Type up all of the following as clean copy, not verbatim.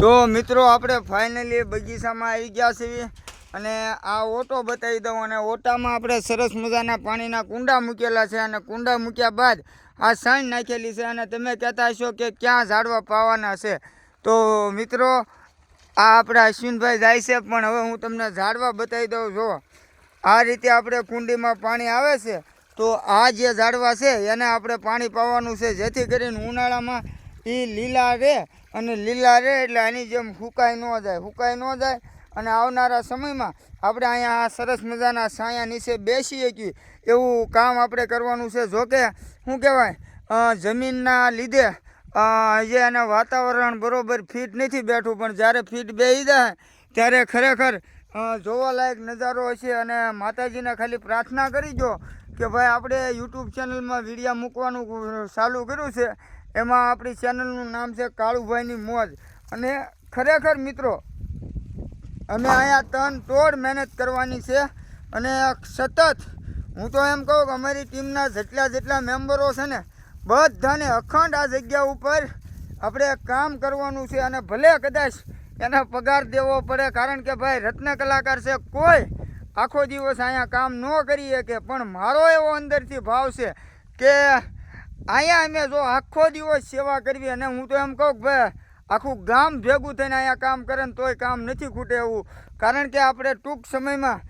તો મિત્રો આપણે ફાઇનલી બગીચામાં આવી ગયા છીએ અને આ ઓટો બતાવી દઉં અને ઓટામાં આપણે સરસ મજાના પાણીના કુંડા મૂકેલા છે અને કુંડા મૂક્યા બાદ આ સાઈન નાખેલી છે અને તમે કહેતા હશો કે ક્યાં ઝાડવા પાવાના છે। તો મિત્રો આ આપણા અશ્વિનભાઈ જાય છે પણ હવે હું તમને ઝાડવા બતાવી દઉં। જો આ રીતે આપણે કુંડીમાં પાણી આવે છે તો આ જે ઝાડવા છે એને આપણે પાણી પાવાનું છે જેથી કરીને ઉનાળામાં એ લીલા રહે અને લીલા રહે એટલે આની જેમ સુકાઈ ન જાય અને આવનારા સમયમાં આપણે અહીંયા સરસ મજાના છાયા નીચે બેસી શકીએ એવું કામ આપણે કરવાનું છે। જોકે શું કહેવાય જમીનના લીધે જે એના વાતાવરણ બરાબર ફિટ નથી બેઠું પણ જ્યારે ફિટ બેસી જાય ત્યારે ખરેખર જોવાલાયક નજારો હશે। અને માતાજીને ખાલી પ્રાર્થના કરી દો કે ભાઈ આપણે યુટ્યુબ ચેનલમાં વિડીયો મૂકવાનું ચાલુ કર્યું છે એમાં આપણી ચેનલનું નામ છે કાળુભાઈની મોજ। અને ખરેખર મિત્રો અમે અહીંયા તન તોડ મહેનત કરવાની છે અને સતત હું તો એમ કહું કે અમારી ટીમના જેટલા મેમ્બરો છે ને બધાને અખંડ આ જગ્યા ઉપર આપણે કામ કરવાનું છે અને ભલે કદાચ એના પગાર દેવો પડે કારણ કે ભાઈ રત્ન કલાકાર છે કોઈ આખો દિવસ અહીંયા કામ ન કરી શકે પણ મારો એવો અંદરથી ભાવ છે કે અહીંયા અમે જો આખો દિવસ સેવા કરવી અને હું તો એમ કહું કે ભાઈ આખું ગામ ભેગું થઈને અહીંયા કામ કરે ને તોય કામ નથી ખૂટે એવું કારણ કે આપણે ટૂંક સમયમાં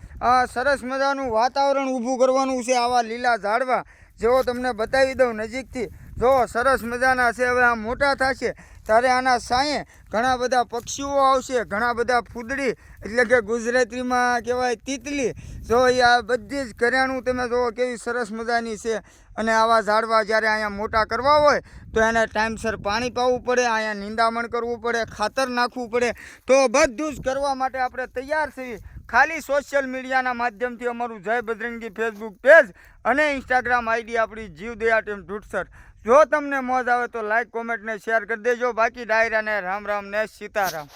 સરસ મજાનું વાતાવરણ ઊભું કરવાનું છે। આવા લીલા ઝાડવા જેવો તમને બતાવી દઉં નજીકથી જો સરસ મજાના છે। હવે આ મોટા થશે ત્યારે આના સાંયે ઘણા બધા પક્ષીઓ આવશે ઘણા બધા ફૂદડી એટલે કે ગુજરાતીમાં કહેવાય તીતલી જો આ બધી જ ઘરેણું તમે જુઓ કેવી સરસ મજાની છે। અને આવા ઝાડવા જ્યારે અહીંયા મોટા કરવા હોય તો એને ટાઈમસર પાણી પાવું પડે અહીંયા નિંદામણ કરવું પડે ખાતર નાખવું પડે તો બધું જ કરવા માટે આપણે તૈયાર છીએ। ખાલી સોશિયલ મીડિયાના માધ્યમથી અમારું જય બજરંગી ફેસબુક પેજ અને ઇન્સ્ટાગ્રામ આઈડી આપણી જીવદયા ટીમ ઢૂંઢસર। જો તમને મોજ આવે તો લાઈક કોમેન્ટ ને શેર કરી દેજો। બાકી ડાયરાને રામ રામ ને સીતારામ।